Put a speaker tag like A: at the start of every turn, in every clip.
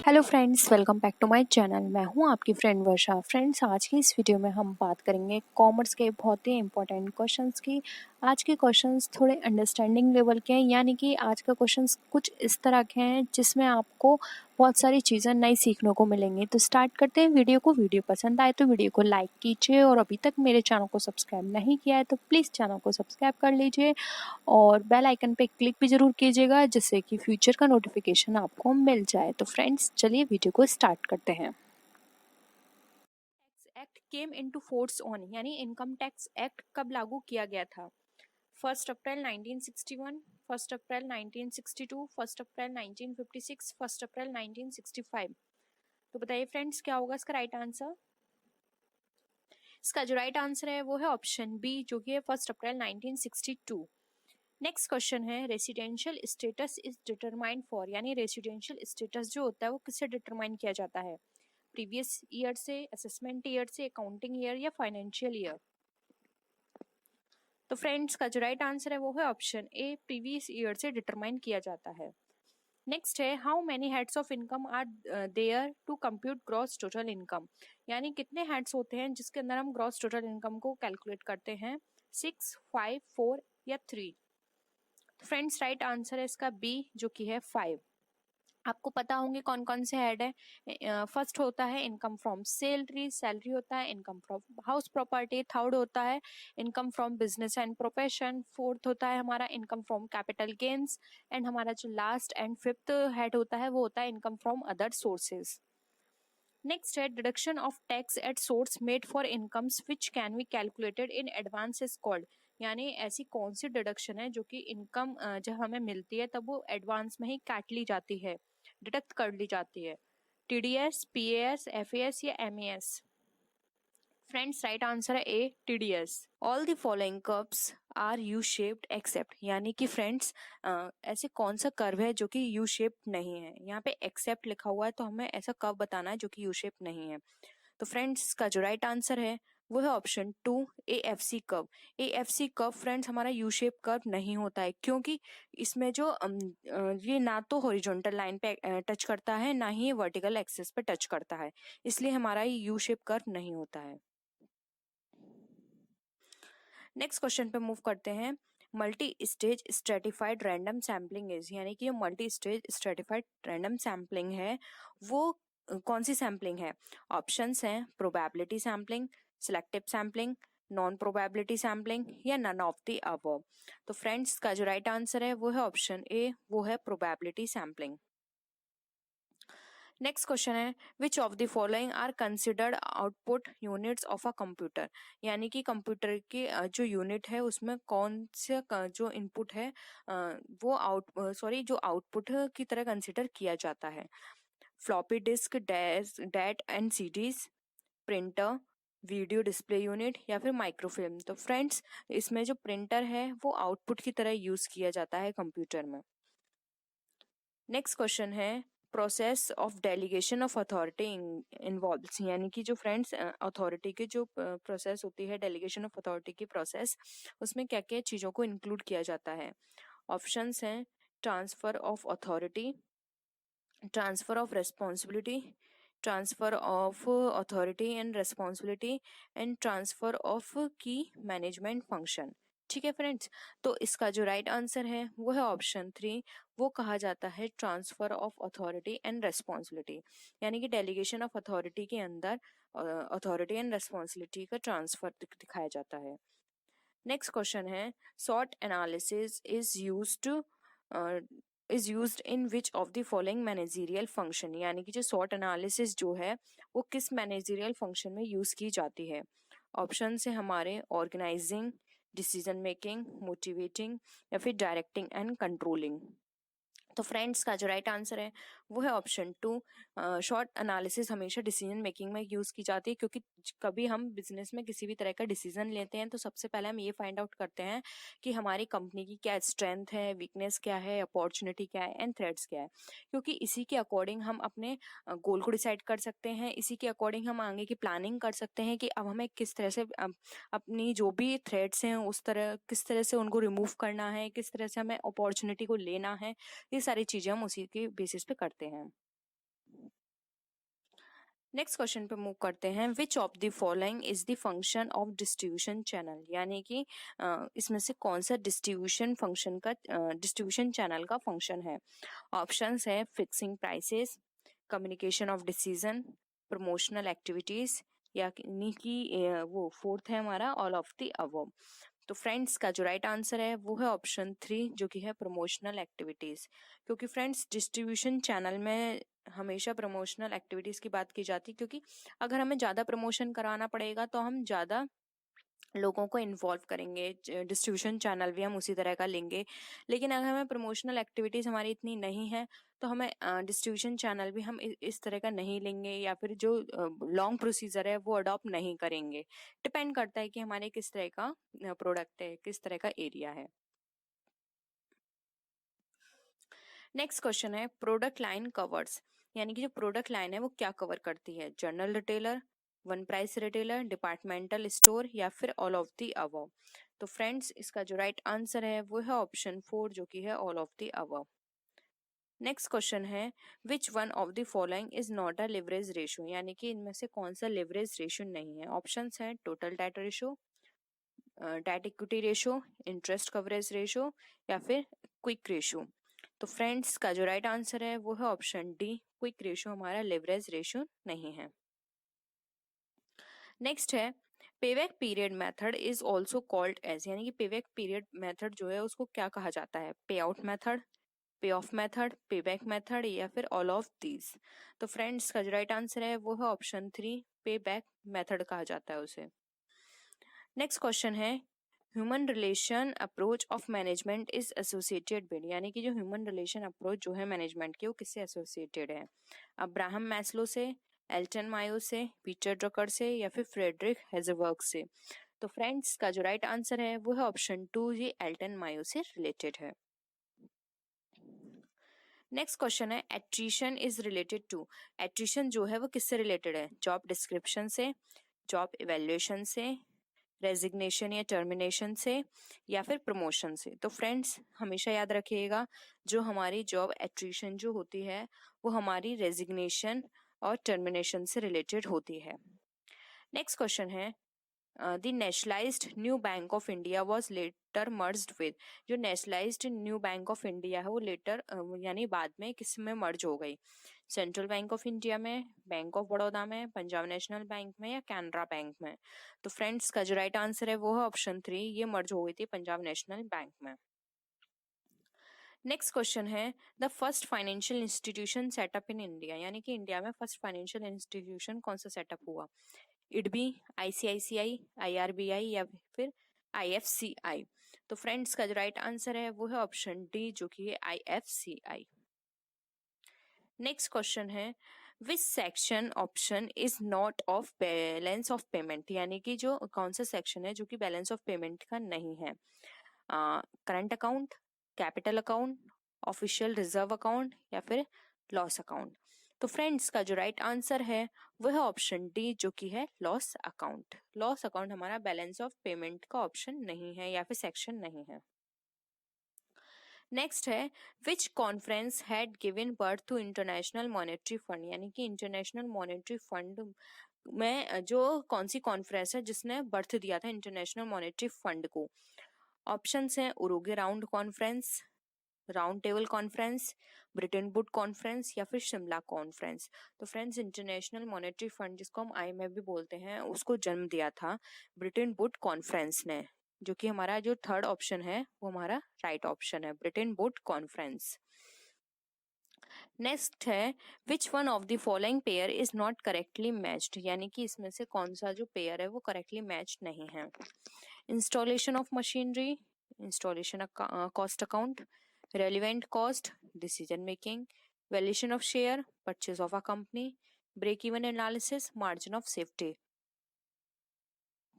A: Hello friends, welcome back to my channel. मैं हूं आपकी फ्रेंड वर्षा। फ्रेंड्स, आज की इस वीडियो में हम बात करेंगे कॉमर्स के बहुत ही इंपॉर्टेंट क्वेश्चंस की। आज के क्वेश्चंस थोड़े अंडरस्टैंडिंग लेवल के हैं, यानी कि आज का क्वेश्चंस कुछ इस तरह के हैं जिसमें आपको बहुत सारी चीज़ें नई सीखने को मिलेंगी। तो स्टार्ट करते हैं वीडियो को। वीडियो पसंद आए तो वीडियो को लाइक कीजिए, और अभी तक मेरे चैनल को सब्सक्राइब नहीं किया है तो प्लीज़ चैनल को सब्सक्राइब कर लीजिए और बेल आइकन पे क्लिक भी ज़रूर कीजिएगा, जिससे कि फ्यूचर का नोटिफिकेशन आपको मिल जाए। तो फ्रेंड्स, चलिए वीडियो को स्टार्ट करते हैं। Act came into force on, यानी इनकम टैक्स एक्ट कब लागू किया गया था? 1 अप्रैल 1961, 1 अप्रैल 1962, 1 अप्रैल 1956, 1 अप्रैल 1965। तो बताइए फ्रेंड्स, क्या होगा इसका राइट आंसर? इसका जो राइट आंसर है वो है ऑप्शन बी, जो कि है 1 अप्रैल 1962। नेक्स्ट क्वेश्चन है, residential status is determined for, यानी रेसिडेंशियल स्टेटस जो होता है वो किससे डिटरमाइन किया जाता है? प्रीवियस ईयर से, असेसमेंट ईयर से, अकाउंटिंग ईयर या फाइनेंशियल ईयर? तो फ्रेंड्स, का जो राइट आंसर है वो है ऑप्शन ए, प्रीवियस ईयर से डिटरमाइन किया जाता है। नेक्स्ट है, how many heads of income are there to compute gross total income, यानी कितने हेड्स होते हैं जिसके अंदर हम ग्रॉस टोटल इनकम को कैलकुलेट करते हैं? 6, 5, 4 या 3? फ्रेंड्स, राइट आंसर है इसका बी, जो कि है 5। आपको पता होंगे कौन कौन से हेड है। फर्स्ट होता है इनकम फ्रॉम सैलरी, सैलरी होता है income from house property, third होता है income from business and profession, fourth होता है हमारा income from capital gains, and हमारा जो लास्ट एंड फिफ्थ हेड होता है वो होता है income from other sources. Next है, deduction of tax at source made for incomes which can be calculated in advance is called, यानी ऐसी कौन सी डिडक्शन है जो कि इनकम जब हमें मिलती है तब वो एडवांस में ही काट ली जाती है, डिडक्ट कर ली जाती है? टीडीएस, पीएएस, एफएएस या एमएएस? फ्रेंड्स, राइट आंसर है A, TDS. All the following curves are U shaped except, यानी कि फ्रेंड्स ऐसे कौन सा कर्व है जो कि यू शेप्ड नहीं है? यहाँ पे एक्सेप्ट लिखा हुआ है तो हमें ऐसा कर्व बताना है जो कि यू शेप्ड नहीं है। तो फ्रेंड्स, इसका जो राइट आंसर है वो है option 2, AFC curve. AFC curve friends हमारा यू शेप कर्व नहीं होता है, क्योंकि इसमें जो ये ना तो हॉरिजॉन्टल लाइन पे टच करता है, ना ही वर्टिकल एक्सिस पे टच करता है, इसलिए हमारा ये यू शेप कर्व नहीं होता है। नेक्स्ट क्वेश्चन पे मूव करते हैं। Multi stage stratified random sampling is, यानी कि multi stage stratified random sampling है वो कौन सी सैम्पलिंग है? ऑप्शंस हैं probability sampling, selective sampling, non probability sampling या नन ऑफ द अबव। तो फ्रेंड्स, का जो राइट आंसर है वो है ऑप्शन ए, वो है प्रोबेबिलिटी सैम्पलिंग। नेक्स्ट क्वेश्चन है, which of the following are considered output units of a computer, यानी कि कंप्यूटर की जो यूनिट है उसमें कौन से जो इनपुट है वो जो आउटपुट की तरह कंसिडर किया जाता है? Floppy disk, that and CDs, printer, video display unit या फिर माइक्रोफिल्म? तो फ्रेंड्स, इसमें जो प्रिंटर है वो आउटपुट की तरह यूज किया जाता है कंप्यूटर में। नेक्स्ट क्वेश्चन है, process of delegation of authority involves, यानी कि जो फ्रेंड्स अथॉरिटी की जो प्रोसेस होती है, डेलीगेशन ऑफ अथॉरिटी की प्रोसेस, उसमें क्या क्या चीज़ों को इंक्लूड किया जाता है? ऑप्शंस हैं transfer of authority, transfer of responsibility, transfer of authority and responsibility, and transfer of की मैनेजमेंट फंक्शन। ठीक है फ्रेंड्स, तो इसका जो राइट आंसर है वो है ऑप्शन 3, वो कहा जाता है transfer of authority and responsibility, यानी कि डेलीगेशन ऑफ अथॉरिटी के अंदर अथॉरिटी एंड रेस्पॉन्सिबिलिटी का ट्रांसफर दिखाया जाता है। नेक्स्ट क्वेश्चन है, sort analysis is used in which of the following managerial function, यानी कि जो सॉर्ट एनालिसिस जो है वो किस मैनेजरियल फंक्शन में यूज की जाती है? ऑप्शन है हमारे ऑर्गेनाइजिंग, डिसीजन मेकिंग, मोटिवेटिंग या फिर डायरेक्टिंग एंड कंट्रोलिंग। तो फ्रेंड्स, का जो राइट आंसर है वो है ऑप्शन 2, शॉर्ट एनालिसिस हमेशा डिसीजन मेकिंग में यूज की जाती है, क्योंकि कभी हम बिजनेस में किसी भी तरह का डिसीजन लेते हैं तो सबसे पहले हम ये फाइंड आउट करते हैं कि हमारी कंपनी की क्या स्ट्रेंथ है, वीकनेस क्या है, अपॉर्चुनिटी क्या है एंड थ्रेट्स क्या है, क्योंकि इसी के अकॉर्डिंग हम अपने गोल को डिसाइड कर सकते हैं, इसी के अकॉर्डिंग हम आगे की प्लानिंग कर सकते हैं कि अब हमें किस तरह से अपनी जो भी थ्रेट्स हैं उस तरह किस तरह से उनको रिमूव करना है, किस तरह से हमें अपॉर्चुनिटी को लेना है। ये सारी चीजें हम उसी के बेसिस पे करते हैं। नेक्स्ट क्वेश्चन पे मूव करते हैं। विच of the following is the function of distribution channel, यानी कि इसमें से कौन सा डिस्ट्रीब्यूशन चैनल का फंक्शन है। ऑप्शंस है fixing prices, communication of decision, promotional activities, यानी कि वो फोर्थ है हमारा ऑल ऑफ द अबव। तो फ्रेंड्स का जो राइट आंसर है वो है ऑप्शन 3 जो कि है प्रमोशनल एक्टिविटीज। क्योंकि फ्रेंड्स डिस्ट्रीब्यूशन चैनल में हमेशा प्रमोशनल एक्टिविटीज की बात की जाती है, क्योंकि अगर हमें ज्यादा प्रमोशन कराना पड़ेगा तो हम ज्यादा लोगों को इन्वॉल्व करेंगे, डिस्ट्रीब्यूशन चैनल भी हम उसी तरह का लेंगे। लेकिन अगर हमें प्रमोशनल एक्टिविटीज हमारी इतनी नहीं है तो हमें डिस्ट्रीब्यूशन चैनल भी हम इस तरह का नहीं लेंगे, या फिर जो लॉन्ग प्रोसीजर है वो अडॉप्ट नहीं करेंगे। डिपेंड करता है कि हमारे किस तरह का प्रोडक्ट है, किस तरह का एरिया है। नेक्स्ट क्वेश्चन है प्रोडक्ट लाइन कवर्स, यानी कि जो प्रोडक्ट लाइन है वो क्या कवर करती है। General retailer, one price retailer, departmental store, या फिर ऑल ऑफ द अबव। तो फ्रेंड्स इसका जो राइट आंसर है वो है ऑप्शन 4 जो कि है all of the above. Next question है which one of the following is not a leverage ratio, यानी कि इनमें से कौन सा लिवरेज रेशियो नहीं है। ऑप्शंस हैं total debt ratio, debt equity ratio, interest coverage ratio, या फिर क्विक रेशियो। तो फ्रेंड्स का जो राइट आंसर है वो है ऑप्शन डी, क्विक रेशियो हमारा लिवरेज रेशियो नहीं है। नेक्स्ट है payback period method is also called as, यानी कि पेबैक पीरियड मेथड जो है उसको क्या कहा जाता है। पे आउट मेथड, पे ऑफ मेथड, पेबैक मेथड, या फिर ऑल ऑफ दीज। तो फ्रेंड्स का जो राइट आंसर है वो है ऑप्शन 3, पेबैक मेथड कहा जाता है उसे। नेक्स्ट क्वेश्चन है human relation approach of management is associated with, यानी कि जो ह्यूमन रिलेशन अप्रोच जो है मैनेजमेंट की वो किससे एसोसिएटेड है। अब्राहम मैस्लो से, एल्टन मायो से, पीटर ड्रकर से, या फिर फ्रेडरिक हेजबर्ग से। तो फ्रेंड्स का जो राइट आंसर है वो है ऑप्शन 2, ये एल्टन मायो से रिलेटेड है। नेक्स्ट क्वेश्चन है attrition is related to, attrition जो है वो किससे रिलेटेड है। जॉब डिस्क्रिप्शन से, जॉब इवेल्युएशन से, रेजिग्नेशन या टर्मिनेशन से, या फिर प्रमोशन से। तो फ्रेंड्स हमेशा याद रखिएगा जो हमारी जॉब एट्रिशन जो होती है वो हमारी रेजिग्नेशन और टर्मिनेशन से रिलेटेड होती है। नेक्स्ट क्वेश्चन है the nationalized New Bank of India was later merged with, जो nationalized New Bank of India है वो लेटर यानी बाद में किस में मर्ज हो गई। सेंट्रल बैंक ऑफ इंडिया में, बैंक ऑफ बड़ौदा में, पंजाब नेशनल बैंक में, या कैनरा बैंक में। तो फ्रेंड्स का जो राइट आंसर है वो है ऑप्शन 3, ये मर्ज हो गई थी पंजाब नेशनल बैंक में। नेक्स्ट क्वेश्चन है the first financial institution setup in India, यानी कि इंडिया में फर्स्ट फाइनेंशियल इंस्टीट्यूशन कौन सा सेटअप हुआ। इडबी, आईसीआईसीआई, आईआरबीआई, या फिर आईएफसीआई। तो फ्रेंड्स का जो राइट आंसर है वो है ऑप्शन डी जो कि है आईएफसीआई। नेक्स्ट क्वेश्चन है which section option is not of balance of payment, यानी कि जो कौन सा सेक्शन है जो कि बैलेंस ऑफ पेमेंट का नहीं है। Current account, capital account, official reserve account, या फिर लॉस अकाउंट। तो फ्रेंड्स का जो राइट आंसर है वह है ऑप्शन डी जो कि है लॉस अकाउंट। लॉस अकाउंट हमारा बैलेंस ऑफ पेमेंट का ऑप्शन नहीं है या फिर सेक्शन नहीं है। नेक्स्ट है which conference had given birth to International Monetary Fund, यानी कि इंटरनेशनल मॉनेटरी फंड में जो कौन सी कॉन्फ्रेंस है जिसने बर्थ दिया था इंटरनेशनल मॉनेटरी फंड को। ऑप्शंस हैं Uruguay round conference, round table conference, Bretton wood conference, या फिर शिमला कॉन्फ्रेंस। तो फ्रेंड्स इंटरनेशनल मॉनेटरी फंड जिसको हम आईएमएफ भी बोलते हैं उसको जन्म दिया था ब्रिटेन वुड कॉन्फ्रेंस ने, जो कि हमारा जो थर्ड ऑप्शन है वो हमारा राइट ऑप्शन है, ब्रिटेन वुड कॉन्फ्रेंस। नेक्स्ट है which one of the following pair is not correctly matched, यानी कि इसमें से कौन सा जो पेयर है वो करेक्टली मैच नहीं है। Installation of machinery, installation cost account, relevant cost, decision making, valuation of share, purchase of a company, break even analysis, margin of safety।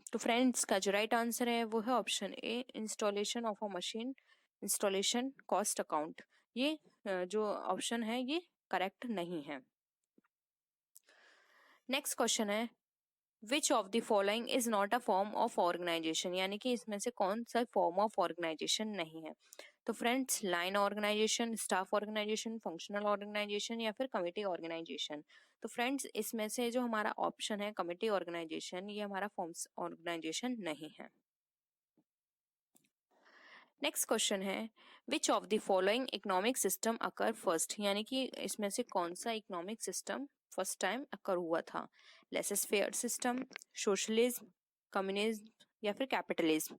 A: तो फ्रेंड्स का जो राइट आंसर है वो है option A, installation of a machine, installation cost account. ये जो option है ये करेक्ट नहीं है। नेक्स्ट क्वेश्चन है which of the following is not a form of organisation, यानी कि इसमें से कौन सा फॉर्म ऑफ ऑर्गेनाइजेशन नहीं है। तो friends line organisation, staff organisation, functional organisation, या फिर कमिटी ऑर्गेनाइजेशन। तो फ्रेंड्स इसमें से जो हमारा ऑप्शन है कमिटी ऑर्गेनाइजेशन, ये हमारा फॉर्म्स ऑर्गेनाइजेशन नहीं है। नेक्स्ट क्वेश्चन है which of the following economic system occur first, यानी कि इसमें से कौन सा इकोनॉमिक सिस्टम फर्स्ट टाइम अकर हुआ था? Laces fair system, socialism, communism या फिर कैपिटलिज्म?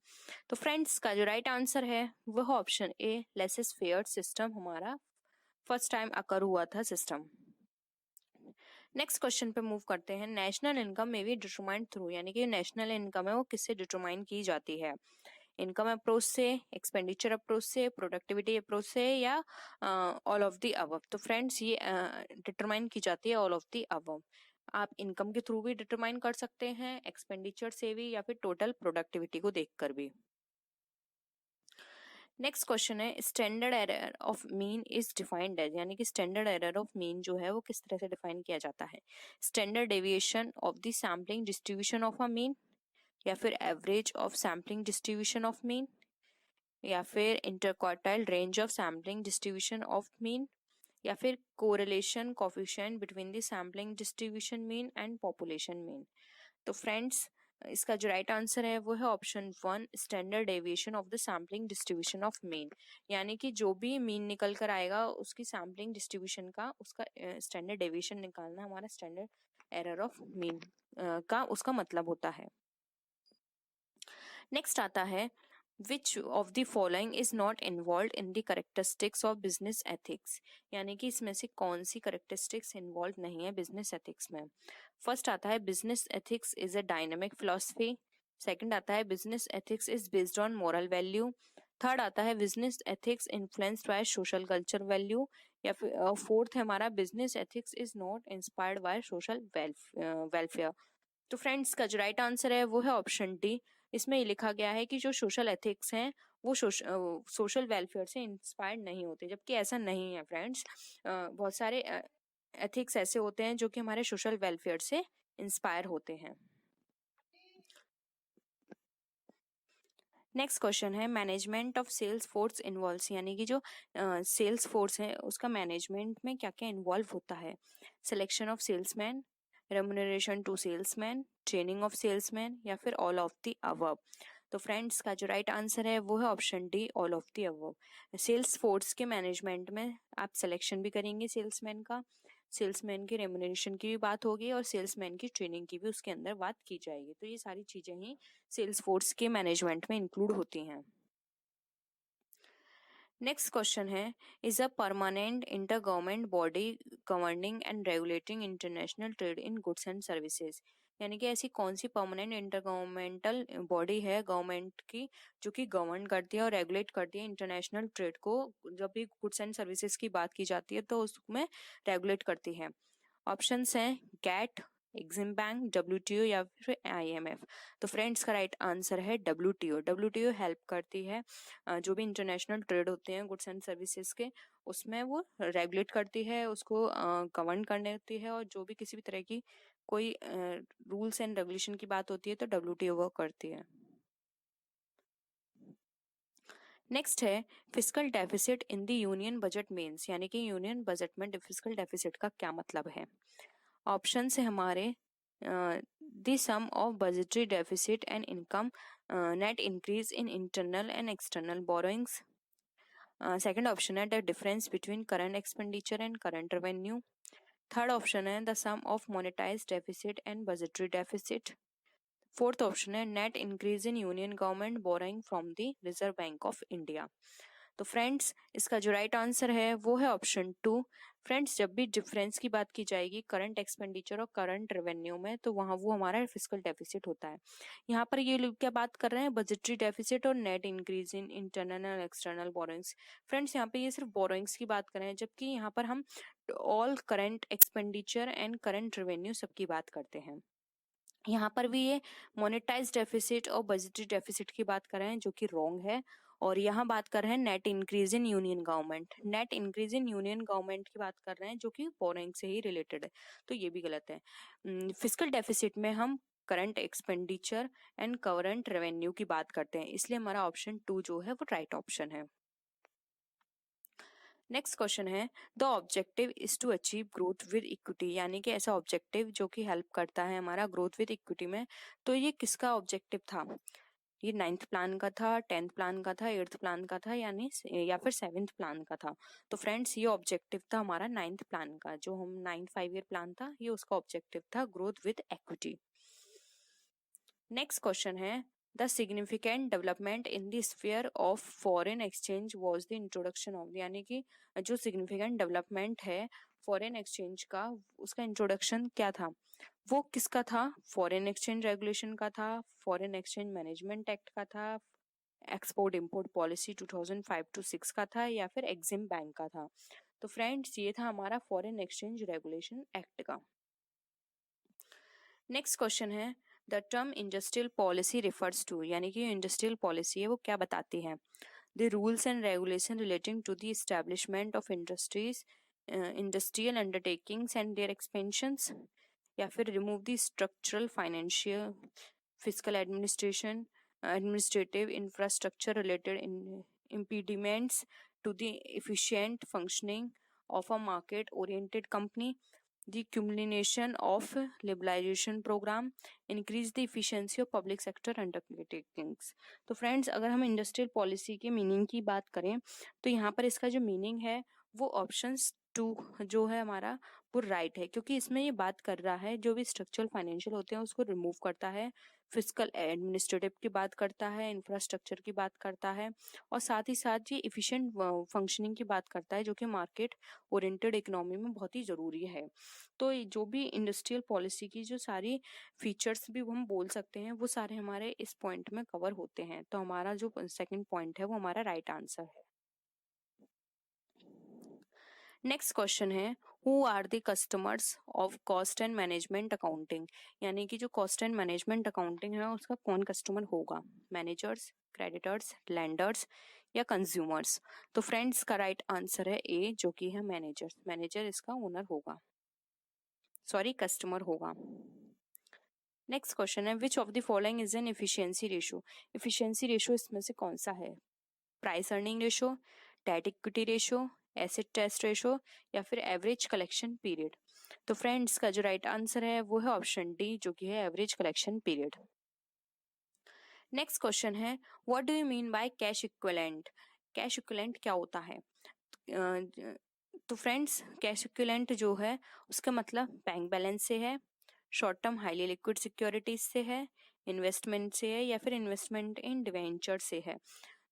A: तो फ्रेंड्स का जो राइट आंसर है वह option A laces fair system हमारा फर्स्ट टाइम अकर हुआ था सिस्टम। नेक्स्ट क्वेश्चन पे मूव करते हैं। नेशनल इनकम में भी डिटरमाइंड थ्रू, यानी कि नेशनल इनकम है वो किससे डिटरमाइन की जाती है? इनकम अप्रोच से, एक्सपेंडिचर अप्रोच से, प्रोडक्टिविटी अप्रोच से या ऑल ऑफ द अबव? तो फ्रेंड्स ये डिटरमाइन की जाती है ऑल ऑफ द अबव। आप इनकम के थ्रू भी डिटरमाइन कर सकते हैं, एक्सपेंडिचर से भी, या फिर टोटल प्रोडक्टिविटी को देखकर भी। नेक्स्ट क्वेश्चन है standard error of mean is defined as, यानी कि स्टैंडर्ड एरर ऑफ मीन जो है वो किस तरह से डिफाइन किया जाता है? Standard deviation of the sampling distribution of a mean, या फिर average of sampling distribution of mean, या फिर interquartile range of sampling distribution of mean, या फिर correlation coefficient between the sampling distribution mean and population mean? तो friends इसका जो right answer है वो है option 1 standard deviation of the sampling distribution of mean, यानी कि जो भी मीन निकल कर आएगा उसकी सैम्पलिंग डिस्ट्रीब्यूशन का उसका स्टैंडर्ड डेविएशन निकालना हमारा स्टैंडर्ड एरर ऑफ मीन का उसका मतलब होता है। नेक्स्ट आता है which of the following is not involve in the characteristics of business ethics, यानी कि इसमें से कौन सी करेक्टरिस्टिक्स इन्वॉल्व नहीं है बिजनेस एथिक्स में? फर्स्ट आता है business ethics is a dynamic philosophy, second आता है business ethics is based on moral value, third आता है business ethics influenced by social culture value, या फिर फोर्थ है हमारा business ethics is not inspired by social welfare? तो friends का जो राइट आंसर है वो है ऑप्शन डी। इसमें ये लिखा गया है कि जो सोशल एथिक्स हैं वो सोशल वेलफेयर से इंस्पायर्ड नहीं होते, जबकि ऐसा नहीं है फ्रेंड्स। बहुत सारे एथिक्स ऐसे होते हैं जो कि हमारे सोशल वेलफेयर से इंस्पायर होते हैं। नेक्स्ट क्वेश्चन है management of sales force involves, यानी कि जो सेल्स फोर्स है उसका मैनेजमेंट में क्या क्या इन्वॉल्व होता है? Selection of salesman, remuneration to salesman, training of salesman, या फिर ऑल ऑफ द अबव? तो फ्रेंड्स का जो राइट आंसर है वो है option D all of the above. Sales force के मैनेजमेंट में आप सिलेक्शन भी करेंगे सेल्समैन का, सेल्समैन की रेम्युनरेशन की भी बात होगी और सेल्समैन की ट्रेनिंग की भी उसके अंदर बात की जाएगी। तो ये सारी चीजें ही सेल्स फोर्स के मैनेजमेंट में इंक्लूड होती हैं। नेक्स्ट क्वेश्चन है is a permanent inter government body governing and regulating international trade in goods and services, यानी कि ऐसी कौन सी परमानेंट इंटर गवर्नमेंटल बॉडी है गवर्नमेंट की जो कि गवर्न करती है और रेगुलेट करती है इंटरनेशनल ट्रेड को? जब भी गुड्स एंड सर्विसेज की बात की जाती है तो उसमें रेगुलेट करती है। ऑप्शंस हैं गैट, एग्जिम बैंक, डब्ल्यूटीओ या फिर आईएमएफ? तो फ्रेंड्स का राइट आंसर है डब्ल्यूटीओ। डब्ल्यूटीओ हेल्प करती है जो भी इंटरनेशनल ट्रेड होते हैं गुड्स एंड सर्विसेज के, उसमें वो रेगुलेट करती है, उसको गवर्न करने होती है, और जो भी किसी भी तरह की कोई रूल्स एंड रेगुलेशन की बात होती है तो डब्ल्यूटीओ वो करती है। नेक्स्ट है fiscal deficit in the union budget means, यानी कि यूनियन बजट में फिस्कल डेफिसिट का क्या मतलब है? ऑप्शन है हमारे the sum of budgetary deficit and income, net increase in internal and external borrowings, second option है the difference between current expenditure and current revenue, third option है the sum of monetize deficit and budgetary deficit, fourth option है net increase in union government borrowing from the reserve bank of India. तो friends इसका जो right answer है वो है option 2। Friends जब भी डिफरेंस की बात की जाएगी करंट एक्सपेंडिचर और करंट रेवेन्यू में तो वहाँ वो हमारा फिस्कल डेफिसिट होता है। यहाँ पर ये लोग क्या बात कर रहे हैं? बजटरी डेफिसिट और net increase in internal and external borrowings. Friends यहाँ पे ये सिर्फ बोरोइंग्स की बात कर रहे हैं, जबकि यहाँ पर हम all current expenditure and current revenue सबकी बात करते हैं। यहाँ पर भी ये मोनेटाइज डेफिसिट और बजटरी डेफिसिट की बात कर रहे हैं जो कि रॉन्ग है, और यहाँ बात कर रहे हैं net increase in union government. Net increase in union government की बात कर रहे हैं जो कि बोरोइंग से ही रिलेटेड है, तो ये भी गलत है। फिस्कल डेफिसिट में हम current expenditure and current revenue की बात करते हैं, इसलिए हमारा ऑप्शन 2 जो है वो राइट ऑप्शन है। नेक्स्ट क्वेश्चन है the objective is to achieve growth with equity, यानी कि ऐसा ऑब्जेक्टिव जो कि हेल्प करता है हमारा ग्रोथ विद इक्विटी में। तो ये किसका ऑब्जेक्टिव था? ये 9th प्लान का था, 10th प्लान का था, 8th प्लान का था, यानी या फिर 7th प्लान का था। तो फ्रेंड्स ये ऑब्जेक्टिव था हमारा 9th प्लान का, जो हम 9th 5 ईयर प्लान था, ये उसका ऑब्जेक्टिव था growth with equity. Next question है the significant development in the sphere of foreign exchange was the introduction of, यानी कि जो सिग्निफिकेंट डेवलपमेंट है फॉरेन एक्सचेंज का, उसका इंट्रोडक्शन क्या था? वो किसका था? फॉरेन एक्सचेंज रेगुलेशन का था, फॉरेन एक्सचेंज मैनेजमेंट एक्ट का था, एक्सपोर्ट इंपोर्ट पॉलिसी 2005-6 का था, या फिर एग्जिम बैंक का था? तो फ्रेंड्स ये था हमारा फॉरेन एक्सचेंज रेगुलेशन एक्ट का। नेक्स्ट क्वेश्चन है the term industrial policy refers to, यानी कि इंडस्ट्रियल पॉलिसी है वो क्या बताती है? The rules and regulation relating to the establishment of industries, industrial undertakings and their expansions, या फिर remove the structural financial fiscal administrative infrastructure related impediments to the efficient functioning of a market oriented company, the culmination of liberalization program, increase the efficiency of public sector undertakings। तो friends अगर हम industrial policy के meaning की बात करें तो यहाँ पर इसका जो मीनिंग है वो ऑप्शंस 2 जो है हमारा वो राइट है, क्योंकि इसमें ये बात कर रहा है जो भी स्ट्रक्चरल फाइनेंशियल होते हैं उसको रिमूव करता है, फिजिकल एडमिनिस्ट्रेटिव की बात करता है, इंफ्रास्ट्रक्चर की बात करता है, और साथ ही साथ ये इफिशिएंट फंक्शनिंग की बात करता है, जो कि मार्केट ओरिएंटेड इकोनॉमी में बहुत ही ज़रूरी है। तो जो भी इंडस्ट्रियल पॉलिसी की जो सारी फीचर्स भी हम बोल सकते हैं वो सारे हमारे इस पॉइंट में कवर होते हैं। तो हमारा जो सेकंड पॉइंट है वो हमारा राइट आंसर है। नेक्स्ट क्वेश्चन है who are the customers of cost and management accounting, यानी कि जो कॉस्ट एंड मैनेजमेंट अकाउंटिंग है उसका कौन कस्टमर होगा? मैनेजर्स, क्रेडिटर्स, लेंडर्स या कंज्यूमर्स? तो फ्रेंड्स का राइट आंसर है ए, जो कि है मैनेजर्स। मैनेजर इसका ओनर होगा, सॉरी कस्टमर होगा। नेक्स्ट क्वेश्चन है which of the following is an efficiency ratio. Efficiency ratio इसमें से कौन सा है? Price earning ratio, debt equity ratio, acid test ratio या फिर एवरेज कलेक्शन पीरियड? तो फ्रेंड्स का जो राइट आंसर है वो है ऑप्शन डी, जो कि है average collection period. Next question है what do you mean by cash equivalent. Cash equivalent क्या होता है? तो फ्रेंड्स कैश इक्विवेलेंट जो है उसका मतलब बैंक बैलेंस से है, short term highly liquid securities से है, इन्वेस्टमेंट से है, या फिर इन्वेस्टमेंट इन डिवेंचर से है?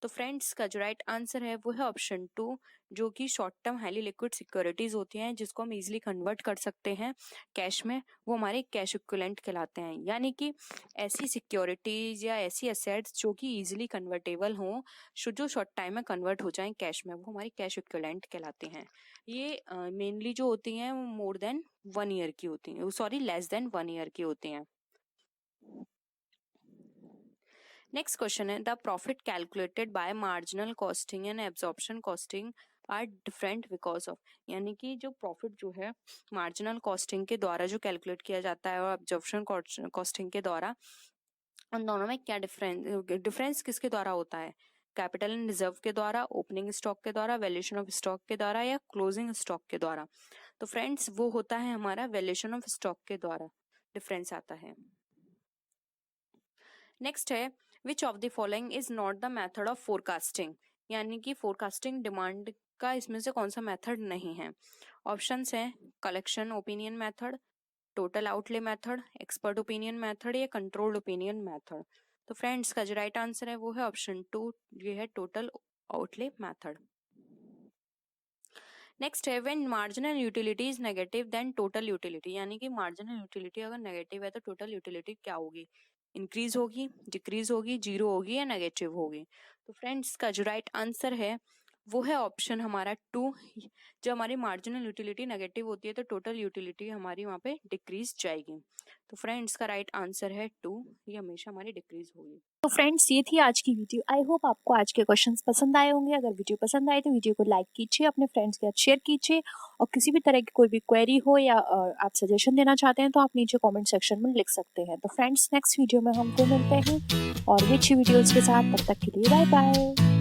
A: तो फ्रेंड्स का जो राइट आंसर है वो है ऑप्शन 2, जो कि short term highly liquid securities होती हैं जिसको हम इजीली कन्वर्ट कर सकते हैं कैश में, वो हमारे कैश इक्विवेलेंट कहलाते हैं। यानी कि ऐसी सिक्योरिटीज या ऐसी एसेट्स जो कि इजीली कन्वर्टेबल हों, जो शॉर्ट टाइम में कन्वर्ट हो जाएं कैश में, वो हमारी कैश इक्विवेलेंट कहलाते हैं। ये मेनली जो होती हैं वो मोर देन 1 ईयर की होती हैं, सॉरी लेस देन 1 ईयर की होती हैं। नेक्स्ट क्वेश्चन है the profit calculated by marginal costing and absorption costing are different because of, यानी कि जो प्रॉफिट जो है मार्जिनल कॉस्टिंग के द्वारा जो कैलकुलेट किया जाता है और एब्जॉर्प्शन कॉस्टिंग के द्वारा, उन दोनों में क्या डिफरेंस किसके द्वारा होता है? कैपिटल एंड रिजर्व के द्वारा, ओपनिंग स्टॉक के द्वारा, वैल्यूएशन ऑफ स्टॉक के द्वारा या क्लोजिंग स्टॉक के द्वारा? तो फ्रेंड्स वो होता है हमारा वैल्यूएशन ऑफ स्टॉक के द्वारा डिफरेंस आता है। नेक्स्ट है which of the following is not the method of forecasting, यानी कि फोरकास्टिंग डिमांड का इसमें से कौन सा मेथड नहीं है? ऑप्शंस हैं collection opinion method, total outlay method, expert opinion method या कंट्रोल्ड ओपिनियन मेथड? तो फ्रेंड्स का जो राइट आंसर है वो है ऑप्शन 2, ये है टोटल आउटले मेथड। नेक्स्ट है when marginal utility is negative then total utility, यानी कि मार्जिनल यूटिलिटी अगर नेगेटिव है तो टोटल यूटिलिटी क्या होगी? इंक्रीज होगी, डिक्रीज होगी, जीरो होगी या नेगेटिव होगी? तो फ्रेंड्स का जो राइट आंसर है वो है ऑप्शन हमारा 2, जब हमारी मार्जिनल यूटिलिटी नेगेटिव होती है तो टोटल यूटिलिटी हमारी वहाँ पे डिक्रीज जाएगी। तो फ्रेंड्स का राइट आंसर है 2, ये हमेशा हमारी डिक्रीज होगी।
B: तो फ्रेंड्स ये थी आज की वीडियो। आई होप आपको आज के क्वेश्चंस पसंद आए होंगे। अगर वीडियो पसंद आए तो वीडियो को लाइक कीजिए, अपने फ्रेंड्स के साथ शेयर कीजिए, और किसी भी तरह की कोई भी क्वेरी हो या आप सजेशन देना चाहते हैं तो आप नीचे कमेंट सेक्शन में लिख सकते हैं। तो फ्रेंड्स नेक्स्ट वीडियो में हम फिर मिलते हैं और अच्छी वीडियोस के साथ, तब तक के लिए बाय बाय।